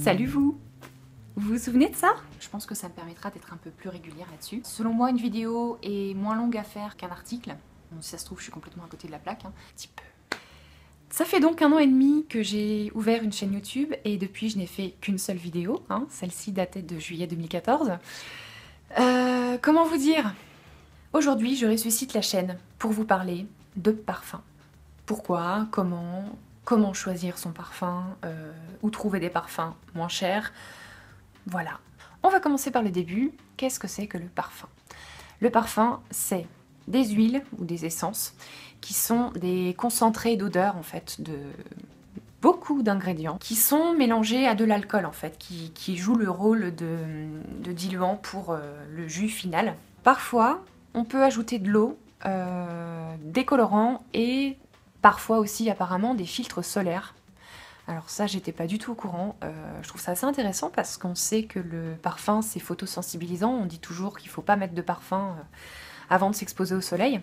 Salut vous! Vous vous souvenez de ça? Je pense que ça me permettra d'être un peu plus régulière là-dessus. Selon moi, une vidéo est moins longue à faire qu'un article. Bon, si ça se trouve, je suis complètement à côté de la plaque, hein. Un petit peu. Ça fait donc 1 an et demi que j'ai ouvert une chaîne YouTube et depuis je n'ai fait qu'une seule vidéo, hein. Celle-ci datait de juillet 2014. Comment vous dire? Aujourd'hui, je ressuscite la chaîne pour vous parler de parfum. Pourquoi? Comment choisir son parfum? Où trouver des parfums moins chers? Voilà. On va commencer par le début. Qu'est-ce que c'est que le parfum? Le parfum, c'est des huiles ou des essences qui sont des concentrés d'odeur en fait de beaucoup d'ingrédients qui sont mélangés à de l'alcool en fait, qui jouent le rôle de diluant pour le jus final. Parfois, on peut ajouter de l'eau, des colorants et parfois aussi apparemment des filtres solaires. Alors ça, j'étais pas du tout au courant. Je trouve ça assez intéressant parce qu'on sait que le parfum c'est photosensibilisant. On dit toujours qu'il faut pas mettre de parfum avant de s'exposer au soleil.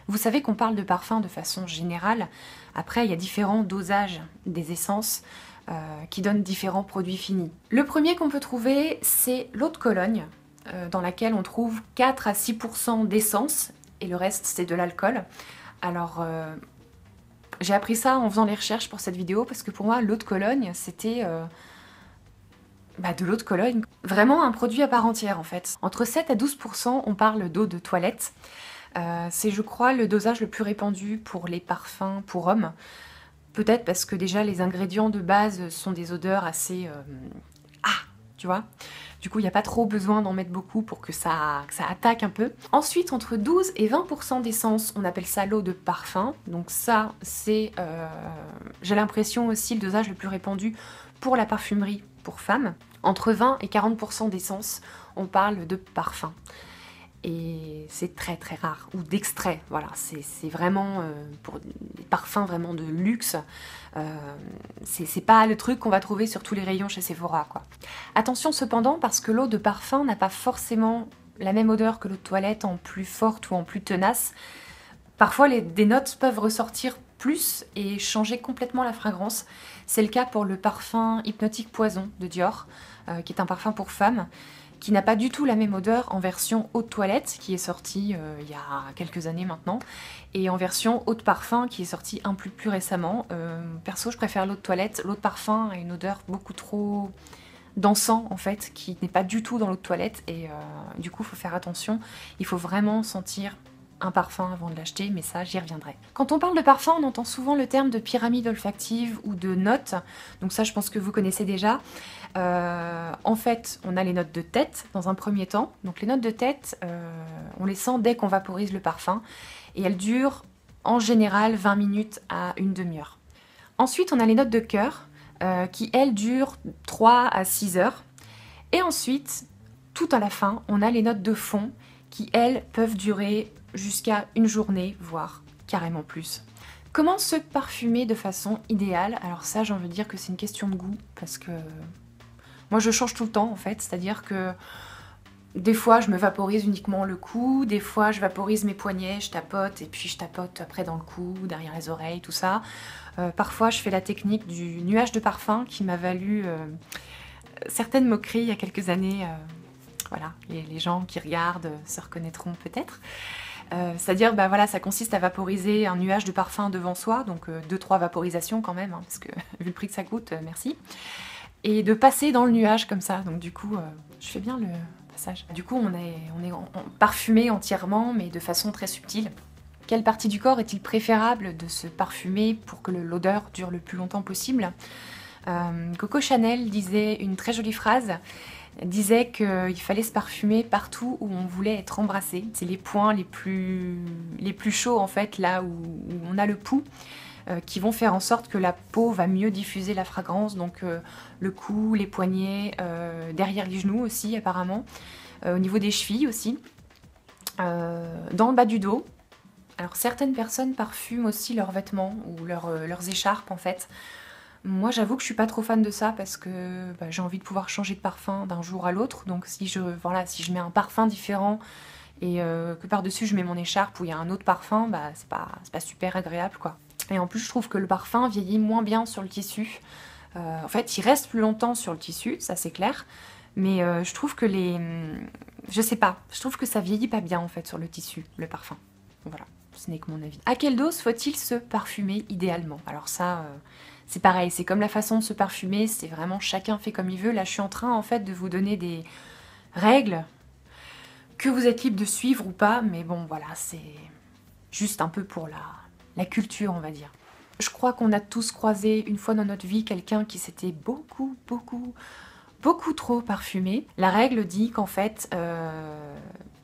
Vous savez qu'on parle de parfum de façon générale. Après, il y a différents dosages des essences qui donnent différents produits finis. Le premier qu'on peut trouver, c'est l'eau de Cologne, dans laquelle on trouve 4 à 6% d'essence et le reste c'est de l'alcool. Alors j'ai appris ça en faisant les recherches pour cette vidéo parce que pour moi l'eau de Cologne c'était de l'eau de Cologne. Vraiment un produit à part entière en fait. Entre 7 à 12% on parle d'eau de toilette. C'est je crois le dosage le plus répandu pour les parfums pour hommes. Peut-être parce que déjà les ingrédients de base sont des odeurs assez... tu vois. Du coup, il n'y a pas trop besoin d'en mettre beaucoup pour que ça attaque un peu. Ensuite, entre 12 et 20% d'essence, on appelle ça l'eau de parfum. Donc ça, c'est, j'ai l'impression aussi, le dosage le plus répandu pour la parfumerie pour femmes. Entre 20 et 40% d'essence, on parle de parfum. Et c'est très très rare, ou d'extrait, voilà, c'est vraiment pour des parfums vraiment de luxe, c'est pas le truc qu'on va trouver sur tous les rayons chez Sephora, quoi. Attention cependant, parce que l'eau de parfum n'a pas forcément la même odeur que l'eau de toilette en plus forte ou en plus tenace. Parfois des notes peuvent ressortir plus et changer complètement la fragrance. C'est le cas pour le parfum Hypnotique Poison de Dior, qui est un parfum pour femmes, qui n'a pas du tout la même odeur en version eau de toilette, qui est sortie il y a quelques années maintenant, et en version eau de parfum, qui est sortie un peu plus récemment. Perso, je préfère l'eau de toilette. L'eau de parfum a une odeur beaucoup trop d'encens, en fait, qui n'est pas du tout dans l'eau de toilette, et du coup, il faut faire attention. Il faut vraiment sentir un parfum avant de l'acheter, mais ça, j'y reviendrai. Quand on parle de parfum, on entend souvent le terme de pyramide olfactive ou de notes, donc ça, je pense que vous connaissez déjà. En fait, on a les notes de tête dans un premier temps. Donc les notes de tête, on les sent dès qu'on vaporise le parfum, et elles durent en général 20 minutes à une demi-heure. Ensuite, on a les notes de cœur, qui elles durent 3 à 6 heures. Et ensuite, tout à la fin, on a les notes de fond, qui elles peuvent durer jusqu'à une journée, voire carrément plus. Comment se parfumer de façon idéale? Alors ça, j'ai envie de dire que c'est une question de goût, parce que moi je change tout le temps en fait, c'est-à-dire que des fois je me vaporise uniquement le cou, des fois je vaporise mes poignets, je tapote, et puis je tapote après dans le cou, derrière les oreilles, tout ça. Parfois je fais la technique du nuage de parfum qui m'a valu certaines moqueries il y a quelques années. Voilà, les gens qui regardent se reconnaîtront peut-être. C'est-à-dire, voilà, ça consiste à vaporiser un nuage de parfum devant soi, donc 2-3 vaporisations quand même, hein, parce que vu le prix que ça coûte, merci. Et de passer dans le nuage comme ça, donc du coup, je fais bien le passage. Du coup, on est parfumé entièrement, mais de façon très subtile. Quelle partie du corps est-il préférable de se parfumer pour que l'odeur dure le plus longtemps possible? Coco Chanel disait une très jolie phrase, disait qu'il fallait se parfumer partout où on voulait être embrassé. C'est les points les plus chauds en fait, là où on a le pouls, qui vont faire en sorte que la peau va mieux diffuser la fragrance, donc le cou, les poignets, derrière les genoux aussi apparemment, au niveau des chevilles aussi, dans le bas du dos. Alors certaines personnes parfument aussi leurs vêtements ou leurs écharpes en fait. Moi j'avoue que je suis pas trop fan de ça parce que j'ai envie de pouvoir changer de parfum d'un jour à l'autre, donc si je mets un parfum différent et que par-dessus je mets mon écharpe où il y a un autre parfum, c'est pas super agréable quoi. Et en plus je trouve que le parfum vieillit moins bien sur le tissu, En fait, il reste plus longtemps sur le tissu, ça c'est clair. Mais je trouve que je sais pas, je trouve que ça vieillit pas bien en fait sur le tissu, le parfum. Voilà, ce n'est que mon avis. À quelle dose faut-il se parfumer idéalement? Alors ça, c'est pareil, c'est comme la façon de se parfumer, c'est vraiment chacun fait comme il veut. Là, je suis en train en fait de vous donner des règles que vous êtes libre de suivre ou pas, mais bon voilà, c'est juste un peu pour la culture, on va dire. Je crois qu'on a tous croisé une fois dans notre vie quelqu'un qui s'était beaucoup trop parfumé. La règle dit qu'en fait,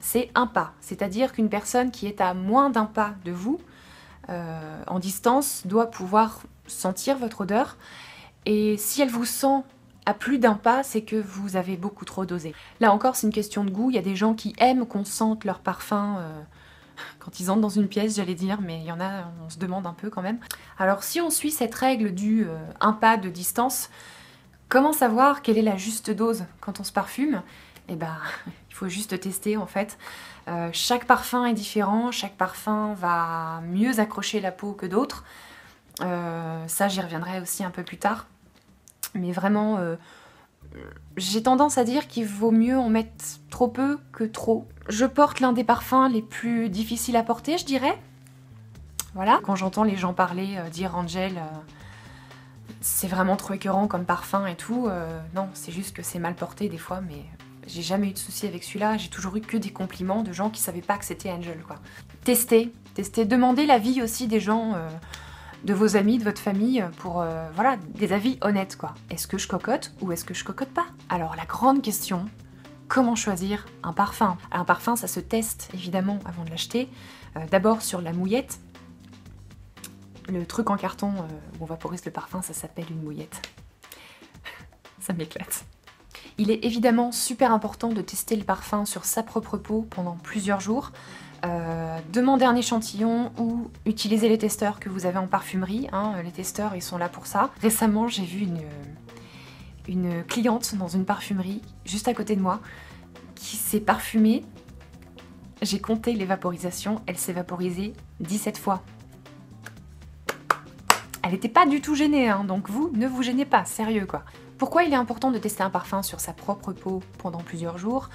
c'est un pas. C'est-à-dire qu'une personne qui est à moins d'un pas de vous, en distance, doit pouvoir sentir votre odeur. Et si elle vous sent à plus d'un pas, c'est que vous avez beaucoup trop dosé. Là encore, c'est une question de goût. Il y a des gens qui aiment qu'on sente leur parfum quand ils entrent dans une pièce, j'allais dire, mais il y en a, on se demande un peu quand même. Alors si on suit cette règle du un pas de distance, comment savoir quelle est la juste dose quand on se parfume? Eh ben, il faut juste tester en fait. Chaque parfum est différent, chaque parfum va mieux accrocher la peau que d'autres. Ça, j'y reviendrai aussi un peu plus tard. Mais vraiment, j'ai tendance à dire qu'il vaut mieux en mettre trop peu que trop. Je porte l'un des parfums les plus difficiles à porter, je dirais. Voilà. Quand j'entends les gens parler, dire Angel, c'est vraiment trop écœurant comme parfum et tout. Non, c'est juste que c'est mal porté des fois, mais j'ai jamais eu de soucis avec celui-là. J'ai toujours eu que des compliments de gens qui savaient pas que c'était Angel, quoi. Testez, demandez l'avis aussi des gens, de vos amis, de votre famille, pour voilà, des avis honnêtes, quoi. Est-ce que je cocotte ou est-ce que je cocotte pas? Alors la grande question, comment choisir un parfum? Alors, un parfum, ça se teste évidemment avant de l'acheter. D'abord sur la mouillette. Le truc en carton où on vaporise le parfum, ça s'appelle une mouillette. Ça m'éclate. Il est évidemment super important de tester le parfum sur sa propre peau pendant plusieurs jours. Demandez un échantillon ou utilisez les testeurs que vous avez en parfumerie. Hein. Les testeurs, ils sont là pour ça. Récemment, j'ai vu une cliente dans une parfumerie juste à côté de moi qui s'est parfumée. J'ai compté les vaporisations, elle s'est vaporisée 17 fois. Elle n'était pas du tout gênée, hein, donc vous, ne vous gênez pas, sérieux quoi. Pourquoi il est important de tester un parfum sur sa propre peau pendant plusieurs jours?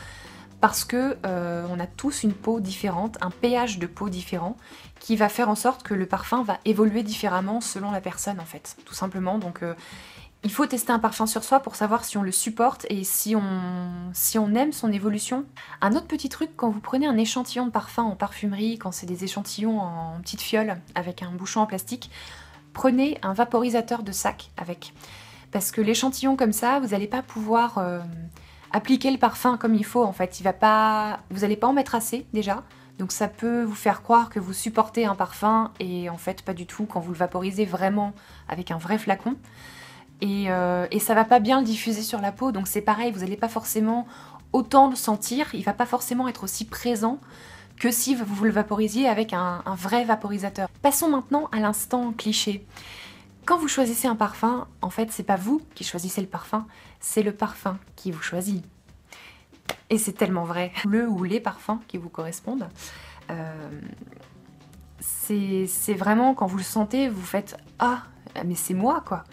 Parce que on a tous une peau différente, un pH de peau différent, qui va faire en sorte que le parfum va évoluer différemment selon la personne en fait, tout simplement. Donc il faut tester un parfum sur soi pour savoir si on le supporte et si on aime son évolution. Un autre petit truc, quand vous prenez un échantillon de parfum en parfumerie, quand c'est des échantillons en petites fioles avec un bouchon en plastique, prenez un vaporisateur de sac avec. Parce que l'échantillon comme ça, vous n'allez pas pouvoir appliquer le parfum comme il faut en fait. Vous n'allez pas en mettre assez déjà. Donc ça peut vous faire croire que vous supportez un parfum et en fait pas du tout quand vous le vaporisez vraiment avec un vrai flacon. Et ça va pas bien le diffuser sur la peau, donc c'est pareil, vous n'allez pas forcément autant le sentir, il va pas forcément être aussi présent que si vous le vaporisiez avec un vrai vaporisateur. Passons maintenant à l'instant cliché. Quand vous choisissez un parfum, en fait, c'est pas vous qui choisissez le parfum, c'est le parfum qui vous choisit. Et c'est tellement vrai. Le ou les parfums qui vous correspondent, c'est vraiment quand vous le sentez, vous faites « Ah, mais c'est moi, quoi !»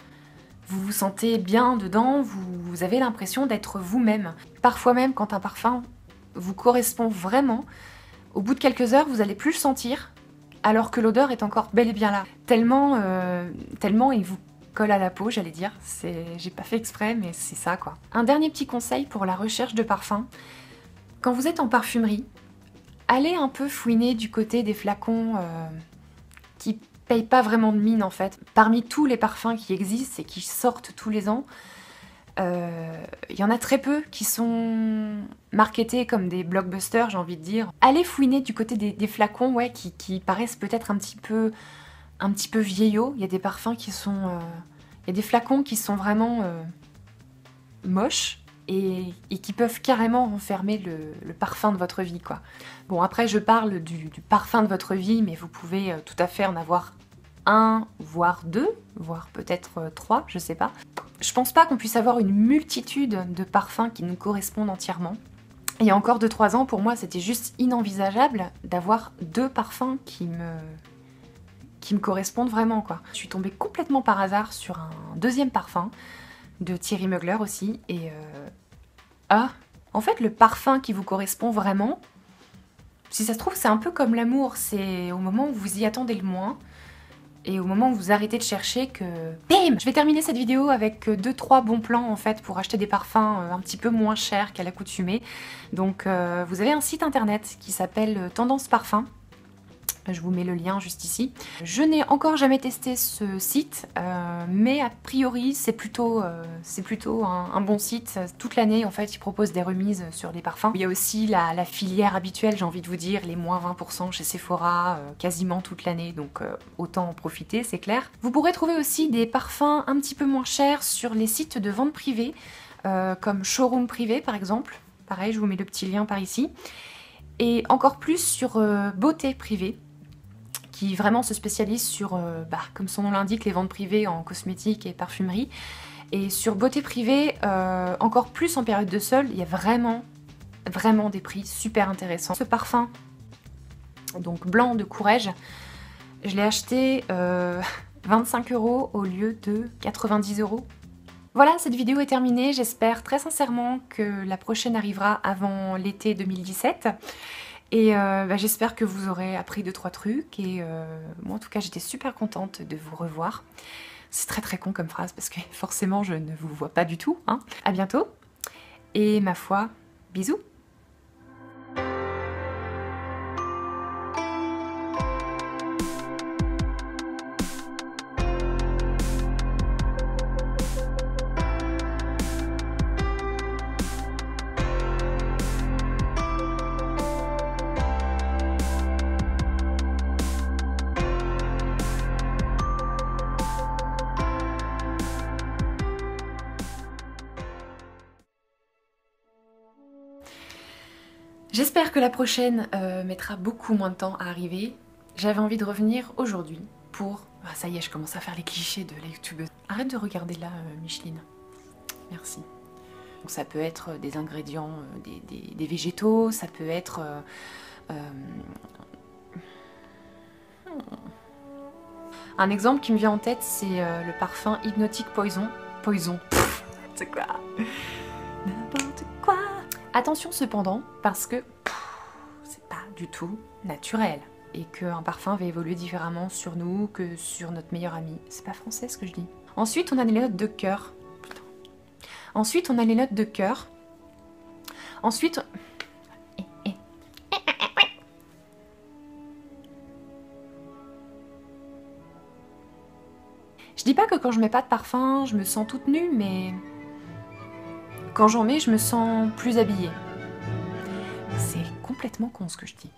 Vous vous sentez bien dedans, vous avez l'impression d'être vous-même. Parfois même, quand un parfum vous correspond vraiment, au bout de quelques heures, vous n'allez plus le sentir, alors que l'odeur est encore bel et bien là. Tellement il vous colle à la peau, j'allais dire. J'ai pas fait exprès, mais c'est ça, quoi. Un dernier petit conseil pour la recherche de parfum. Quand vous êtes en parfumerie, allez un peu fouiner du côté des flacons qui payent pas vraiment de mine, en fait. Parmi tous les parfums qui existent et qui sortent tous les ans, il y en a très peu qui sont marketés comme des blockbusters, j'ai envie de dire. Allez fouiner du côté des flacons, ouais, qui paraissent peut-être un petit peu vieillots. Il y a des parfums qui sont... il y a des flacons qui sont vraiment moches et qui peuvent carrément renfermer le parfum de votre vie, quoi. Bon, après, je parle du parfum de votre vie, mais vous pouvez tout à fait en avoir un, voire deux, voire peut-être trois, je sais pas. Je pense pas qu'on puisse avoir une multitude de parfums qui nous correspondent entièrement. Il y a encore 2-3 ans, pour moi, c'était juste inenvisageable d'avoir deux parfums qui qui me correspondent vraiment, quoi. Je suis tombée complètement par hasard sur un deuxième parfum de Thierry Mugler aussi, et en fait, le parfum qui vous correspond vraiment, si ça se trouve, c'est un peu comme l'amour, c'est au moment où vous y attendez le moins, et au moment où vous arrêtez de chercher que... Bim! Je vais terminer cette vidéo avec 2-3 bons plans en fait pour acheter des parfums un petit peu moins chers qu'à l'accoutumée. Donc vous avez un site internet qui s'appelle Tendance Parfum. Je vous mets le lien juste ici. Je n'ai encore jamais testé ce site, mais a priori c'est plutôt un bon site. Toute l'année en fait ils proposent des remises sur des parfums. Il y a aussi la filière habituelle, j'ai envie de vous dire, les moins 20% chez Sephora quasiment toute l'année, donc autant en profiter, c'est clair. Vous pourrez trouver aussi des parfums un petit peu moins chers sur les sites de vente privée, comme Showroom Privé par exemple. Pareil, je vous mets le petit lien par ici. Et encore plus sur Beauté Privée, qui vraiment se spécialise sur, comme son nom l'indique, les ventes privées en cosmétique et parfumerie. Et sur Beauté Privée, encore plus en période de solde, il y a vraiment des prix super intéressants. Ce parfum, donc blanc de Courrèges, je l'ai acheté 25 € au lieu de 90 €. Voilà, cette vidéo est terminée. J'espère très sincèrement que la prochaine arrivera avant l'été 2017. Et j'espère que vous aurez appris 2-3 trucs, et moi en tout cas j'étais super contente de vous revoir. C'est très con comme phrase parce que forcément je ne vous vois pas du tout, hein. À bientôt, et ma foi, bisous. J'espère que la prochaine mettra beaucoup moins de temps à arriver. J'avais envie de revenir aujourd'hui pour... Ah, ça y est, je commence à faire les clichés de la youtubeuse. Arrête de regarder là, Micheline. Merci. Donc, ça peut être des ingrédients, des végétaux, ça peut être... Un exemple qui me vient en tête, c'est le parfum Hypnotic Poison. Poison. C'est quoi? N'importe quoi. Attention cependant, parce que c'est pas du tout naturel, et qu'un parfum va évoluer différemment sur nous que sur notre meilleur ami. C'est pas français ce que je dis. Ensuite, on a les notes de cœur. Ensuite, on a les notes de cœur. Ensuite... Je dis pas que quand je mets pas de parfum, je me sens toute nue, mais... Quand j'en mets, je me sens plus habillée. C'est complètement con ce que je dis.